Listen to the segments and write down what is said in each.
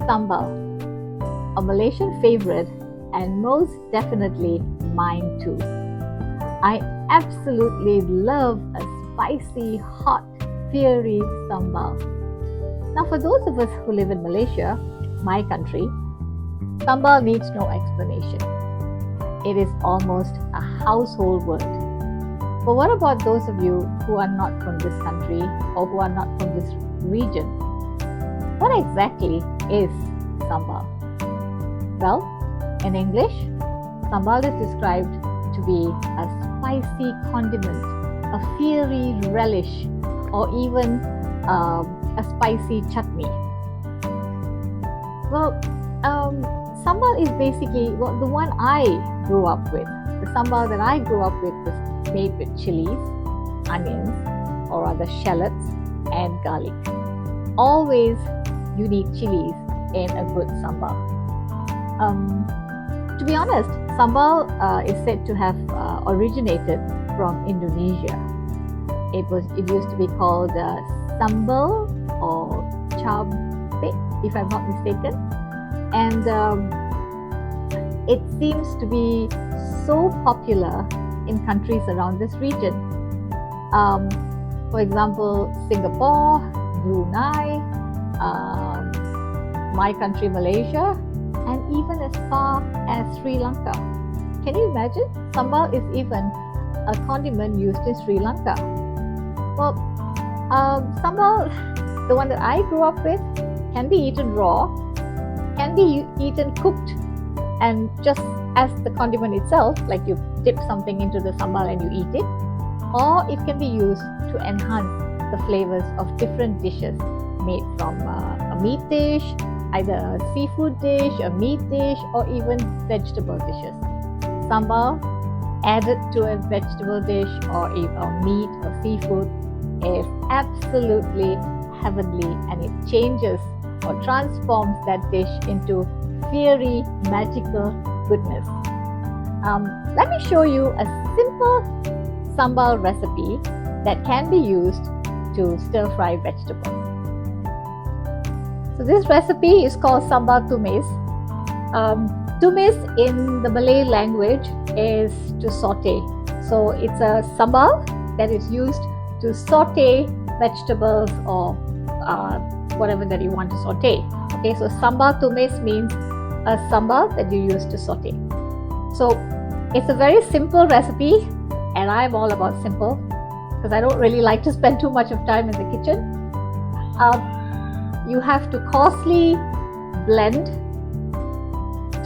Sambal, a Malaysian favorite and most definitely mine too. I absolutely love a spicy, hot, fiery sambal. Now, for those of us who live in Malaysia, my country, sambal needs no explanation. It is almost a household word. But what about those of you who are not from this country or who are not from this region? What exactly is sambal? Well, in English, sambal is described to be a spicy condiment, a fiery relish, or even a spicy chutney. Well, sambal is basically the one I grew up with. The sambal that I grew up with was made with chilies, onions, or rather shallots, and garlic. Always you need chilies in a good sambal. To be honest, sambal is said to have originated from Indonesia. It used to be called sambal or cabe, if I'm not mistaken, and it seems to be so popular in countries around this region. For example, Singapore, Brunei, my country Malaysia, and even as far as Sri Lanka. Can you imagine? Sambal is even a condiment used in Sri Lanka. Well, sambal, the one that I grew up with, can be eaten raw, can be eaten cooked, and just as the condiment itself, like you dip something into the sambal and you eat it, or it can be used to enhance the flavors of different dishes made from a meat dish, either a seafood dish, a meat dish, or even vegetable dishes. Sambal added to a vegetable dish or meat or seafood is absolutely heavenly, and it changes or transforms that dish into fiery, magical goodness. Let me show you a simple sambal recipe that can be used to stir fry vegetables. So this recipe is called Sambal Tumis. Tumis in the Malay language is to saute. So it's a sambal that is used to saute vegetables or whatever that you want to saute. Okay, so Sambal Tumis means a sambal that you use to saute. So it's a very simple recipe, and I'm all about simple because I don't really like to spend too much of time in the kitchen. You have to coarsely blend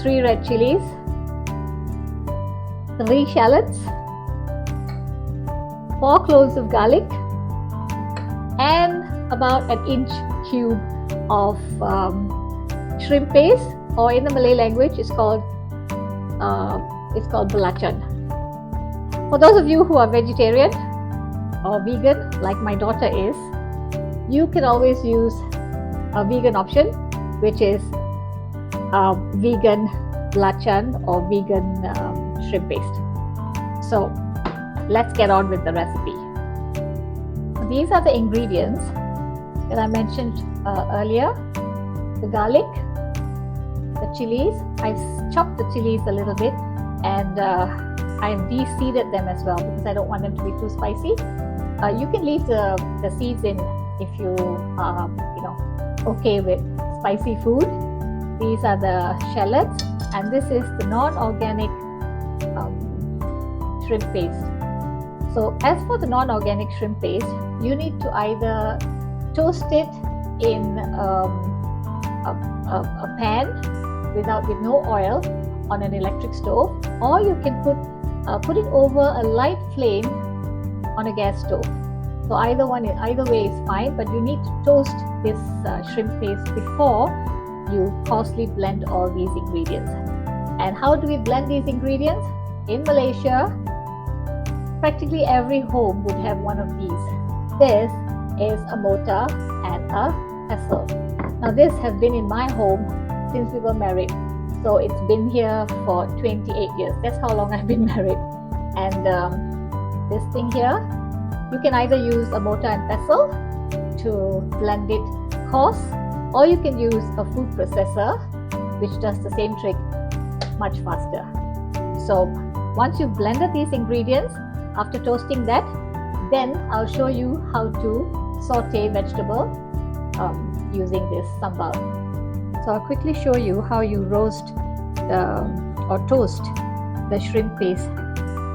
3 red chilies, 3 shallots, 4 cloves of garlic, and about an inch cube of shrimp paste, or in the Malay language it's called belacan. For those of you who are vegetarian or vegan, like my daughter is, you can always use a vegan option, which is vegan belacan or vegan shrimp paste. So let's get on with the recipe. These are the ingredients that I mentioned earlier: the garlic, the chilies. I chopped the chilies a little bit, and I de-seeded them as well because I don't want them to be too spicy. You can leave the seeds in if you are okay with spicy food. These are the shallots, and this is the non-organic shrimp paste. So as for the non-organic shrimp paste, you need to either toast it in a pan with no oil on an electric stove, or you can put it over a light flame on a gas stove. So either way is fine, but you need to toast this shrimp paste before you coarsely blend all these ingredients. And how do we blend these ingredients? In Malaysia, practically every home would have one of these. This is a mortar and a pestle. Now this has been in my home since we were married. So it's been here for 28 years. That's how long I've been married. And this thing here, you can either use a mortar and pestle to blend it coarse, or you can use a food processor which does the same trick much faster. So once you've blended these ingredients, after toasting that, then I'll show you how to saute vegetable using this sambal. So I'll quickly show you how you roast or toast the shrimp paste.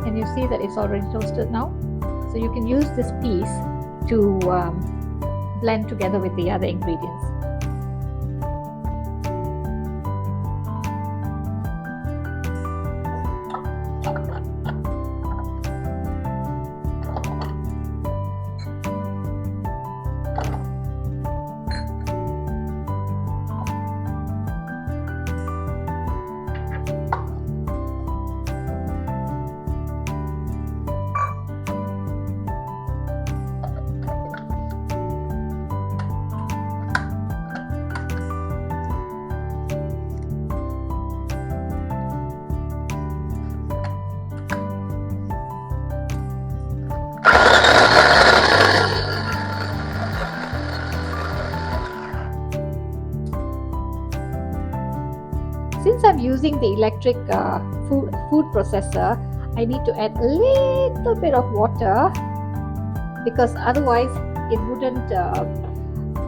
Can you see that it's already toasted now? So you can use this piece to blend together with the other ingredients. Since I'm using the electric food processor, I need to add a little bit of water because otherwise it wouldn't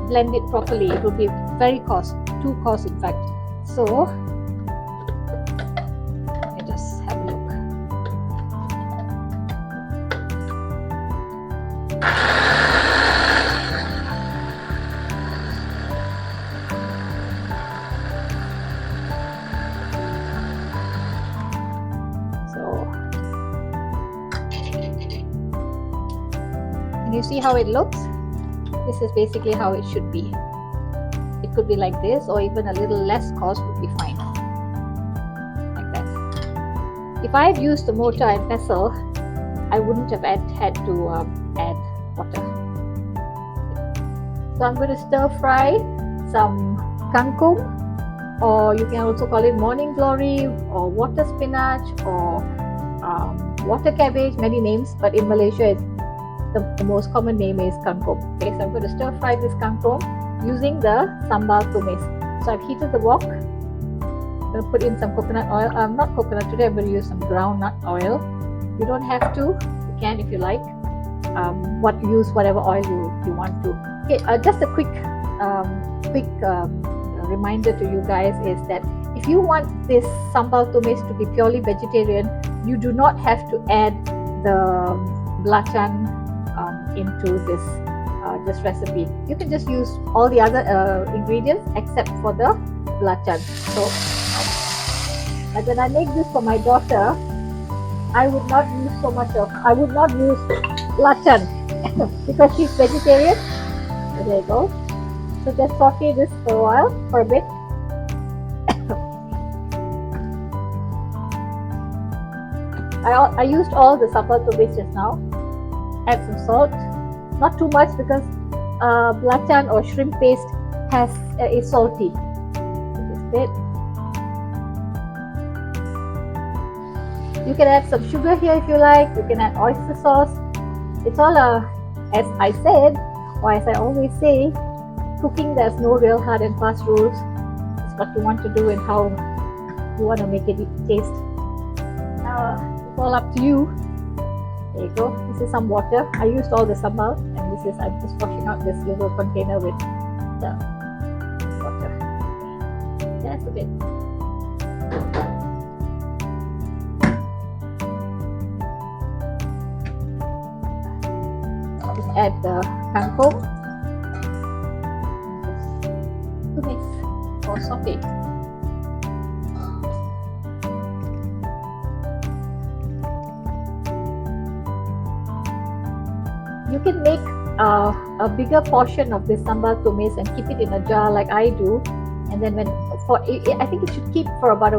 blend it properly. It would be very too coarse in fact. So let me just have a look. And you see how it looks? This is basically how it should be. It could be like this, or even a little less coarse would be fine. Like that. If I had used the mortar and pestle, I wouldn't have had to add water. So I'm going to stir fry some kangkung, or you can also call it morning glory, or water spinach, or water cabbage, many names, but in Malaysia it's the most common name is kangkung. Okay, so I'm going to stir fry this kangkung using the sambal tumis. So I've heated the wok. I'm going to put in some coconut oil. Not coconut today, I'm going to use some groundnut oil. You don't have to, you can if you like. Use whatever oil you want to. Okay, just a quick reminder to you guys is that if you want this sambal tumis to be purely vegetarian, you do not have to add the belacan into this recipe. You can just use all the other ingredients except for the belacan. So like when I make this for my daughter, I would not use belacan because she's vegetarian. So there you go. So just saute this for a bit. I used all the sambal tumis just now. Add some salt, not too much because belacan or shrimp paste is salty. This bit. You can add some sugar here if you like. You can add oyster sauce. It's all as I said, or as I always say, cooking there's no real hard and fast rules. It's what you want to do and how you want to make it taste. It's all up to you. There you go. This is some water. I used all the sambal, and I'm just washing out this little container with the water. Just a bit. Just add the kangkung, tumis or saute. You can make a bigger portion of this sambal tumis and keep it in a jar like I do, and then I think it should keep for about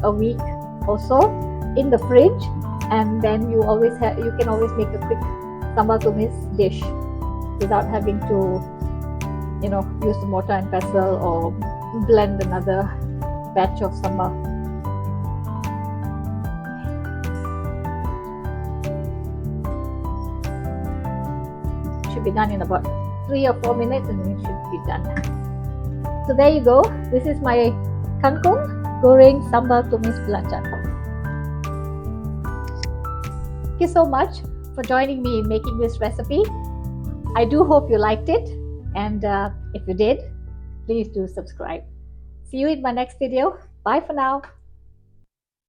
a week or so in the fridge, and then you can always make a quick sambal tumis dish without having to use the mortar and pestle or blend another batch of sambal. Be done in about 3 or 4 minutes, and it should be done. So there you go. This is my Kangkung Goreng Sambal Tumis belacan. Thank you so much for joining me in making this recipe. I do hope you liked it, and if you did, please do subscribe. See you in my next video. Bye for now.